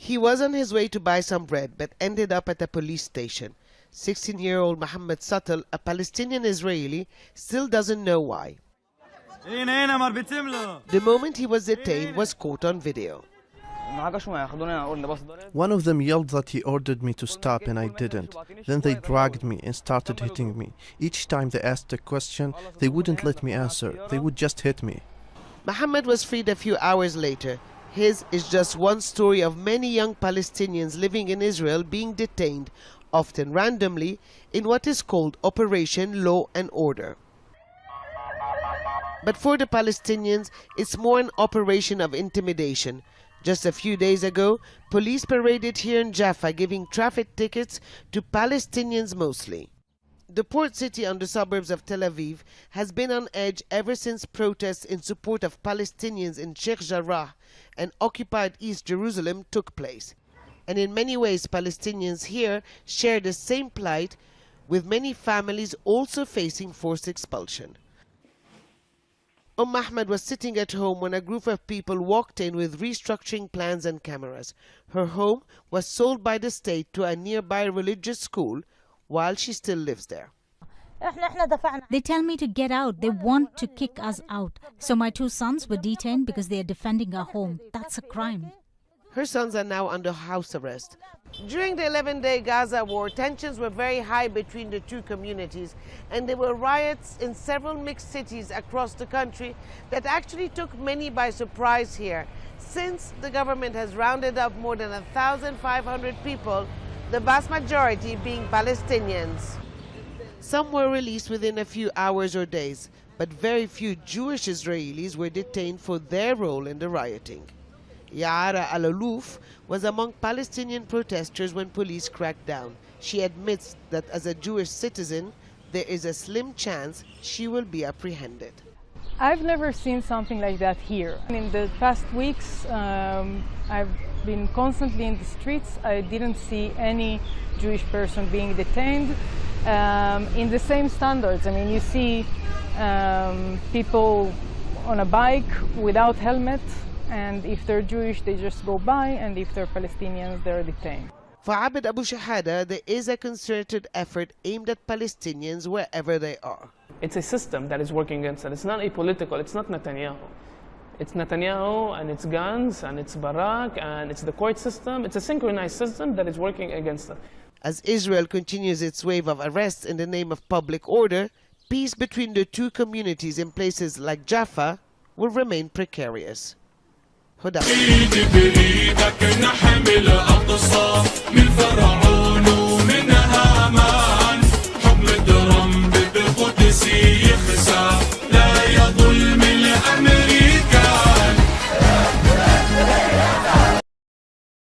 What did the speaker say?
He was on his way to buy some bread but ended up at a police station. 16-year-old Mohammed Satel, a Palestinian Israeli, still doesn't know why. The moment he was detained was caught on video. One of them yelled that he ordered me to stop and I didn't. Then they dragged me and started hitting me. Each time they asked a question, they wouldn't let me answer. They would just hit me. Mohammed was freed a few hours later. His is just one story of many young Palestinians living in Israel being detained, often randomly, in what is called Operation Law and Order. But for the Palestinians, it's more an operation of intimidation. Just a few days ago, police paraded here in Jaffa giving traffic tickets to Palestinians mostly. The port city on the suburbs of Tel Aviv has been on edge ever since protests in support of Palestinians in Sheikh Jarrah and occupied East Jerusalem took place. And in many ways, Palestinians here share the same plight, with many families also facing forced expulsion. Ahmed was sitting at home when a group of people walked in with restructuring plans and cameras. Her home was sold by the state to a nearby religious school while she still lives there. They tell me to get out. They want to kick us out. So my two sons were detained because they are defending our home. That's a crime. Her sons are now under house arrest. During the 11-day Gaza war, tensions were very high between the two communities, and there were riots in several mixed cities across the country that actually took many by surprise here. Since the government has rounded up more than 1,500 people, the vast majority being Palestinians. Some were released within a few hours or days, but very few Jewish Israelis were detained for their role in the rioting. Yara Al-Alouf was among Palestinian protesters when police cracked down. She admits that as a Jewish citizen, there is a slim chance she will be apprehended. I've never seen something like that here. In the past weeks, I've been constantly in the streets. I didn't see any Jewish person being detained in the same standards. I mean, you see people on a bike without helmet, and if they're Jewish, they just go by, and if they're Palestinians, they're detained. For Abed Abu Shahada, there is a concerted effort aimed at Palestinians wherever they are. It's a system that is working against it. It's not apolitical. It's not Netanyahu. It's Netanyahu and its guns and its Barak and it's the court system. It's a synchronized system that is working against it. As Israel continues its wave of arrests in the name of public order, peace between the two communities in places like Jaffa will remain precarious. Huda.